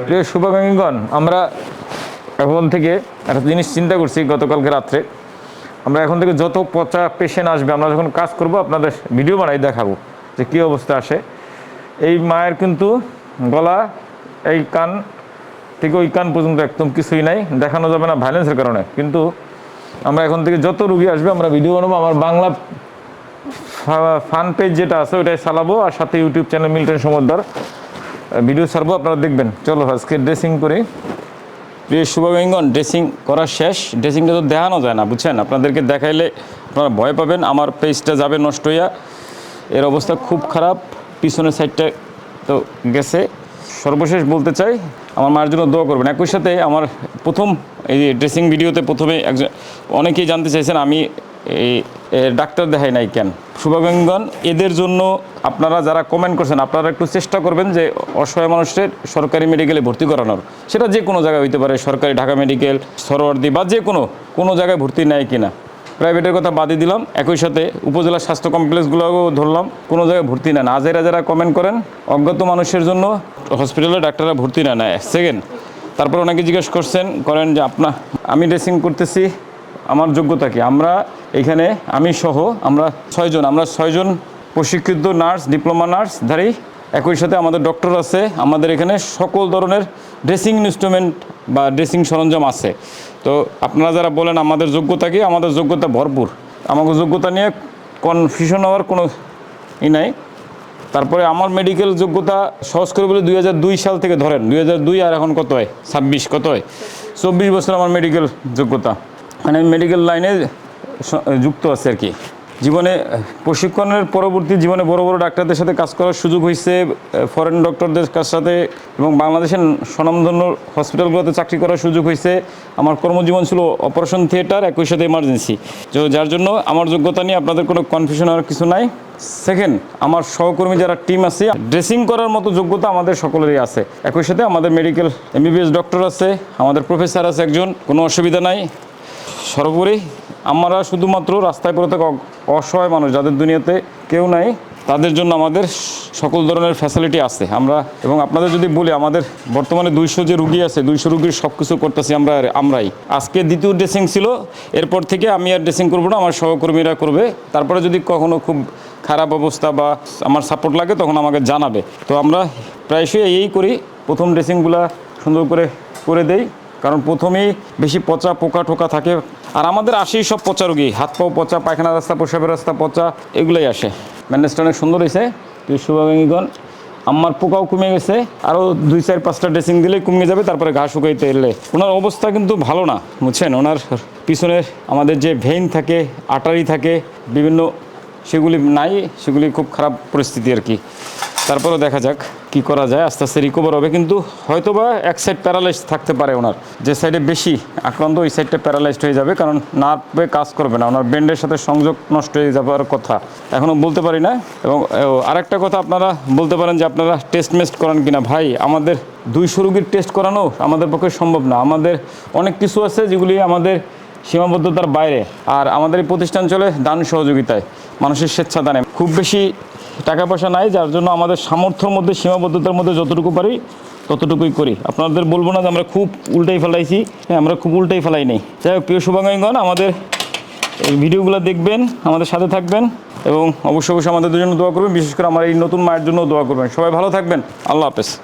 প্রিয় শুভাকাঙ্ক্ষীগণ, আমরা এখন থেকে একটা জিনিস চিন্তা করছি গতকালকে রাত্রে। আমরা এখন থেকে যত পচা পেশেন্ট আসবে, আমরা যখন কাজ করব আপনাদের ভিডিও বানাই দেখাবো যে কী অবস্থা আসে। এই মায়ের কিন্তু গলা, এই কান থেকে ওই কান পর্যন্ত একদম কিছুই নাই, দেখানো যাবে না ভায়োলেন্সের কারণে। কিন্তু আমরা এখন থেকে যত রুগী আসবে আমরা ভিডিও বানাবো। আমার বাংলা ফান পেজ যেটা আছে ওটাই চালাবো, আর সাথে YouTube channel Milton Samaddar video ছাড়বো, আপনারা দেখবেন। চলো আজকে ড্রেসিং করি। প্রিয় শুভাকাঙ্ক্ষীগণ, ড্রেসিং করা শেষ। ড্রেসিংটা তো দেখানো যায় না, বুঝছেন? আপনাদেরকে দেখাইলে আপনারা ভয় পাবেন, আমার পেজটা যাবে নষ্ট হইয়া। এর অবস্থা খুব খারাপ, পিছনের সাইডটা তো গেছে। সর্বশেষ বলতে চাই, আমার মায়ের জন্য দোয়া করবেন। একই সাথে আমার প্রথম এই ড্রেসিং ভিডিওতে প্রথমে একজন অনেকেই জানতে চাইছেন আমি এই ডাক্তার দেখাই নাই কেন। শুভাকাঙ্ক্ষীগণ, এদের জন্য আপনারা যারা কমেন্ট করছেন, আপনারা একটু চেষ্টা করবেন যে অসহায় মানুষের সরকারি মেডিকেলে ভর্তি করানোর। সেটা যে কোনো জায়গায় হইতে পারে, সরকারি ঢাকা মেডিকেল, সরোয়ার্দী বা যে কোনো জায়গায় ভর্তি নেয় কিনা। প্রাইভেটের কথা বাদই দিলাম, একই সাথে উপজেলা স্বাস্থ্য কমপ্লেক্সগুলোও ধরলাম, কোনো জায়গায় ভর্তি নেয় না। আজেরা যারা কমেন্ট করেন, অজ্ঞাত মানুষের জন্য হসপিটালে ডাক্তাররা ভর্তি নেয় না। সেকেন্ড, তারপর অনেকে জিজ্ঞেস করেন যে আমি ড্রেসিং করতেছি, আমার যোগ্যতা কি? আমরা এখানে আমি সহ আমরা ছয়জন প্রশিক্ষিত নার্স, ডিপ্লোমা নার্সধারী, একই সাথে আমাদের ডক্টর আছে। আমাদের এখানে সকল ধরনের ড্রেসিং ইনস্ট্রুমেন্ট বা ড্রেসিং সরঞ্জাম আছে। তো আপনারা যারা বলেন আমাদের যোগ্যতা কি, আমাদের যোগ্যতা ভরপুর। আমাকে যোগ্যতা নিয়ে কনফিউশন হওয়ার কোনো নাই। তারপরে আমার মেডিকেল যোগ্যতা সহজ করে বলে 2002 সাল থেকে ধরেন, 2002 আর এখন কত হয়, 26 কত হয়, 24 বছর আমার মেডিকেল যোগ্যতা। মানে আমি মেডিকেল লাইনে যুক্ত আছে আর কি। জীবনে প্রশিক্ষণের পরবর্তী জীবনে বড় বড় ডাক্তারদের সাথে কাজ করার সুযোগ হয়েছে, ফরেন ডক্টরদের সাথে, এবং বাংলাদেশের স্বনামধন্য হসপিটালগুলোতে চাকরি করার সুযোগ হয়েছে। আমার কর্মজীবন ছিল অপারেশন থিয়েটার, একই সাথে এমার্জেন্সি। তো যার জন্য আমার যোগ্যতা নিয়ে আপনাদের কোনো কনফিউশন হওয়ার কিছু নাই। সেকেন্ড, আমার সহকর্মী যারা টিম আছে, ড্রেসিং করার মতো যোগ্যতা আমাদের সকলেরই আছে। একই সাথে আমাদের মেডিকেল MBBS ডক্টর আছে, আমাদের প্রফেসর আছে একজন, কোনো অসুবিধা নাই। সর্বোপরি আমরা শুধুমাত্র রাস্তায় পড়ে থাকা অসহায় মানুষ, যাদের দুনিয়াতে কেউ নাই, তাদের জন্য আমাদের সকল ধরনের ফ্যাসিলিটি আছে। এবং আপনাদের যদি বলি, আমাদের বর্তমানে 200 যে রুগী আছে, 200 রুগীর সব কিছু করতেছি আমরাই। আজকে দ্বিতীয় ড্রেসিং ছিল, এরপর থেকে আমি আর ড্রেসিং করবো না, আমার সহকর্মীরা করবে। তারপরে যদি কখনো খুব খারাপ অবস্থা বা আমার সাপোর্ট লাগে তখন আমাকে জানাবে। তো আমরা প্রায়শই এই করি, প্রথম ড্রেসিংগুলো সুন্দর করে দেই, কারণ প্রথমেই বেশি পচা পোকা টোকা থাকে। আর আমাদের আসেই সব পচা রোগী, হাত পাও পচা, পায়খানা রাস্তা, প্রসাবের রাস্তা পচা, এগুলোই আসে। ব্যান্ডেজটা অনেক সুন্দর হয়েছে। শুভাকাঙ্ক্ষীগণ, আমার পোকাও কমে গেছে, আরও 2-4-5টা ড্রেসিং দিলেই কমে যাবে। তারপরে ঘা শুকাইতে এলে ওনার অবস্থা কিন্তু ভালো না, বুঝছেন? ওনার পিছনের আমাদের যে ভেইন থাকে, আটারি থাকে বিভিন্ন, সেগুলি নাই, সেগুলি খুব খারাপ পরিস্থিতি আর কি। তারপরেও দেখা যাক কি করা যায়, আস্তে আস্তে রিকভার হবে। কিন্তু হয়তোবা এক সাইড প্যারালাইজড থাকতে পারে ওনার, যে সাইডে বেশি আক্রান্ত ওই সাইডটা প্যারালাইজড হয়ে যাবে, কারণ নার্ভে কাজ করবে না, ওনার ব্রেনের সাথে সংযোগ নষ্ট হয়ে যাবার কথা। এখনও বলতে পারি না। এবং আরেকটা কথা, আপনারা বলতে পারেন যে আপনারা টেস্ট করান কিনা। ভাই, আমাদের 200 রুগীর টেস্ট করানো আমাদের পক্ষে সম্ভব না। আমাদের অনেক কিছু আছে যেগুলি আমাদের সীমাবদ্ধতার বাইরে। আর আমাদের এই প্রতিষ্ঠান চলে দান সহযোগিতায়, মানুষের স্বেচ্ছাদানে। খুব বেশি টাকা পয়সা নাই, যার জন্য আমাদের সামর্থ্যের মধ্যে, সীমাবদ্ধতার মধ্যে যতটুকু পারি ততটুকুই করি। আপনাদের বলবো না যে আমরা খুব উল্টাই ফেলাইছি, হ্যাঁ, আমরা খুব উল্টাই ফেলাই নেই। যাই হোক, প্রিয় শুভাকাঙ্ক্ষীগণ, আমাদের এই ভিডিওগুলো দেখবেন, আমাদের সাথে থাকবেন, এবং অবশ্যই আমাদের জন্য দোয়া করবেন। বিশেষ করে আমার এই নতুন মায়ের জন্য দোয়া করবেন। সবাই ভালো থাকবেন। আল্লাহ হাফেজ।